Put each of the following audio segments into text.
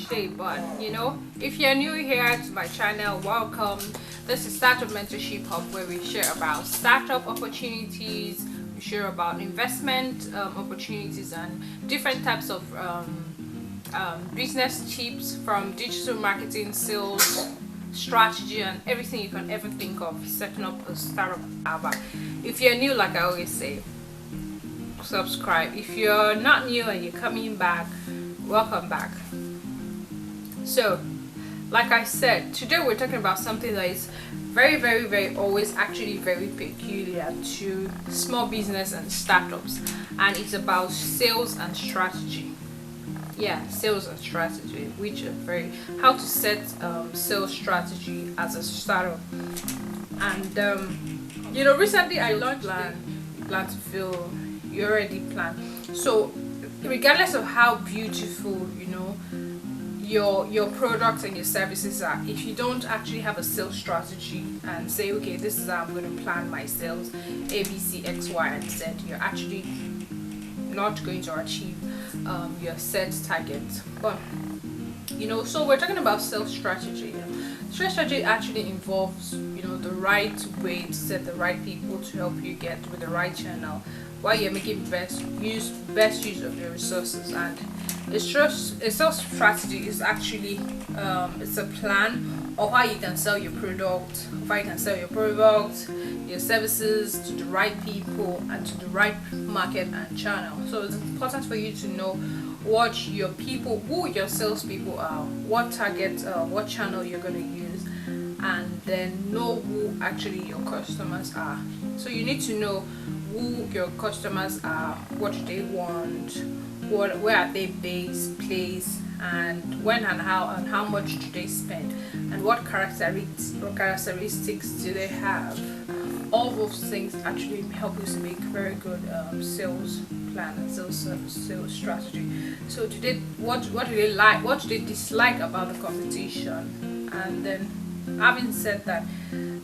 cliche, but if you're new here to my channel, welcome. This is Startup Mentorship Hub, where we share about startup opportunities, we share about investment opportunities, and different types of business tips, from digital marketing, sales, strategy, and everything you can ever think of setting up a startup. But if you're new, like I always say, subscribe. If you're not new and you're coming back, welcome back. So like I said, today we're talking about something that is very always actually very peculiar to small business and startups, and it's about sales and strategy. Sales and strategy, which are very how to set sales strategy as a startup. And recently I launched plan to feel you already plan. So regardless of how beautiful your products and your services are, if you don't actually have a sales strategy and say, okay, this is how I'm going to plan my sales, ABC, X, Y, and Z, you're actually not going to achieve your set target. But so we're talking about sales strategy. Sales strategy actually involves the right way to set the right people to help you get with the right channel while you're making best use of your resources. And it's just a sales strategy is actually it's a plan of how you can sell your product, your services to the right people and to the right market and channel. So it's important for you to know what your people, who your salespeople are, what target, what channel you're going to use, and then know who actually your customers are. So you need to know who your customers are, what do they want, where are they based, placed, and when and how much do they spend, and what characteristics do they have. All those things actually help you to make very good sales plan and sales strategy. So today, what do they like, what do they dislike about the competition, and then having said that,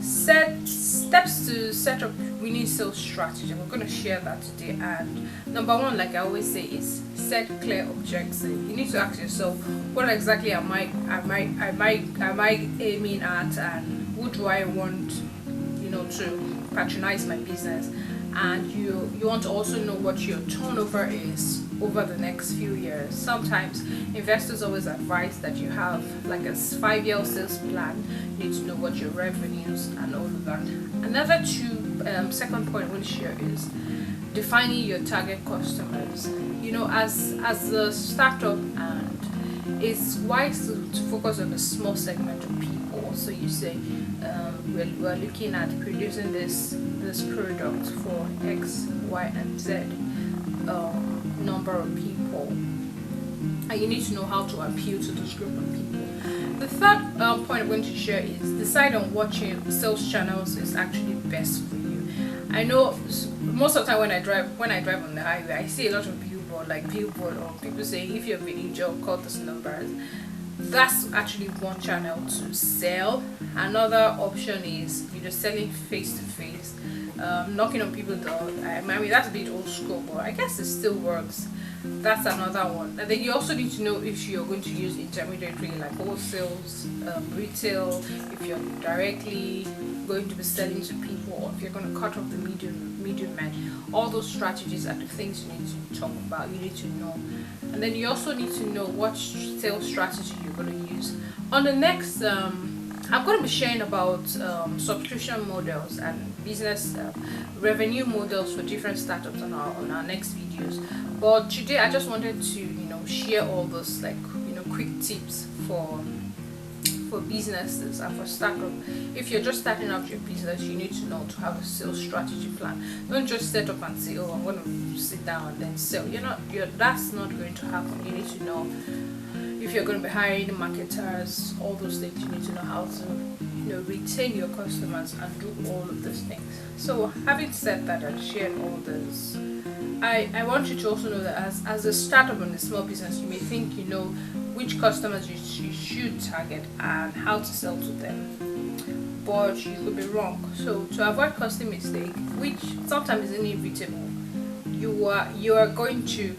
set steps to set up winning sales strategy. We're going to share that today. And number one, like I always say, is set clear objectives. You need to ask yourself, what exactly am I aiming at, and who do I want to patronize my business. And you want to also know what your turnover is over the next few years. Sometimes investors always advise that you have like a 5-year sales plan. You need to know what your revenues and all of that. Another second point I want to share is defining your target customers. As a startup, and it's wise to focus on a small segment of people. So you say we're looking at producing this product for X, Y, and Z number of people, and you need to know how to appeal to this group of people. The third point I'm going to share is decide on what sales channels is actually best for you. I know most of the time when I drive on the highway, I see a lot of billboard or people saying, if you're a job, call this numbers. That's actually one channel to sell. Another option is selling face to face, knocking on people's door. I mean, that's a bit old school, but I guess it still works. That's another one. And then you also need to know if you're going to use intermediary like wholesales, retail, if you're directly going to be selling to people, or if you're going to cut off the middleman. All those strategies are the things you need to talk about, you need to know. And then you also need to know what sales strategy you're going to use. On the next I'm going to be sharing about subscription models and business revenue models for different startups on our next videos. But today I just wanted to share all those quick tips for businesses and for startup. If you're just starting out your business, you need to know to have a sales strategy plan. Don't just set up and say, oh, I'm going to sit down and then sell. That's not going to happen. You need to know if you're going to be hiring marketers, all those things. You need to know how to retain your customers and do all of those things. So having said that and shared all this, I want you to also know that as a startup and a small business, you may think which customers you should target and how to sell to them, but you could be wrong. So to avoid costly mistake, which sometimes is inevitable, you are going to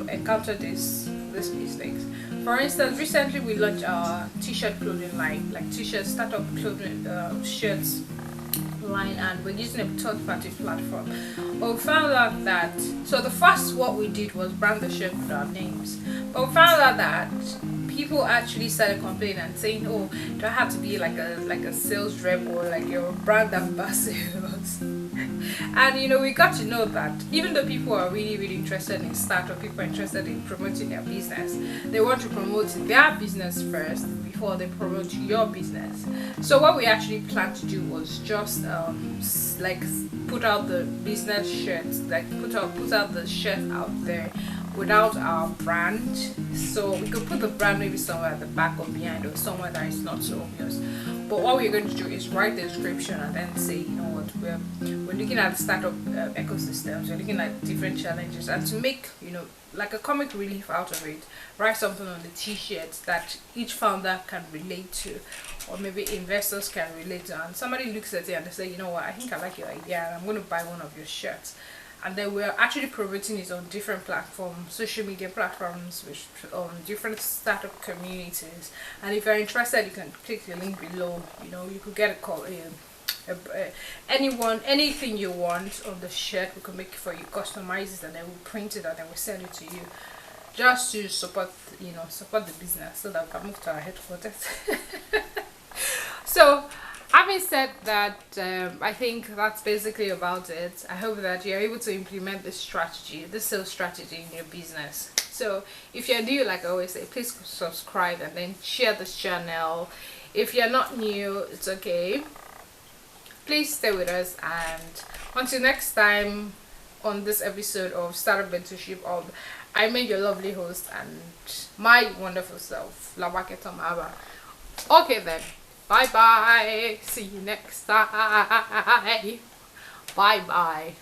encounter this these mistakes. For instance, recently we launched our t-shirt clothing line, like t-shirts, startup clothing shirts line, and we're using a third party platform. But we found out that, so the first what we did was brand the shirt with our names, but we found out that people actually started complaining and saying, oh, do I have to be like a sales rep or like your brand ambassadors? And we got to know that even though people are really interested in startup, people are interested in promoting their business, they want to promote their business first before they promote your business. So what we actually planned to do was just like put out the business shirts, like put out the shirt out there without our brand. So we could put the brand maybe somewhere at the back or behind or somewhere that is not so obvious. But what we're going to do is write the description and then say, you know what, we're looking at startup ecosystems, we're looking at different challenges, and to make like a comic relief out of it, write something on the t-shirts that each founder can relate to, or maybe investors can relate to, and somebody looks at it and they say, you know what, I think I like your idea and I'm going to buy one of your shirts. And then we're actually promoting it on different platforms, social media platforms, which different startup communities. And if you're interested, you can click the link below. You could get a call anything you want on the shirt, we can make it for you, customize it, and then we'll print it and then we'll send it to you, just to support the business, so that we can move to our headquarters. So having said that, I think that's basically about it. I hope that you're able to implement this sales strategy in your business. So if you're new, like I always say, please subscribe and then share this channel. If you're not new, it's okay. Please stay with us, and until next time on this episode of Startup Mentorship, I made your lovely host and my wonderful self, Lawake Tomaba. Okay then. Bye bye. See you next time. Bye bye.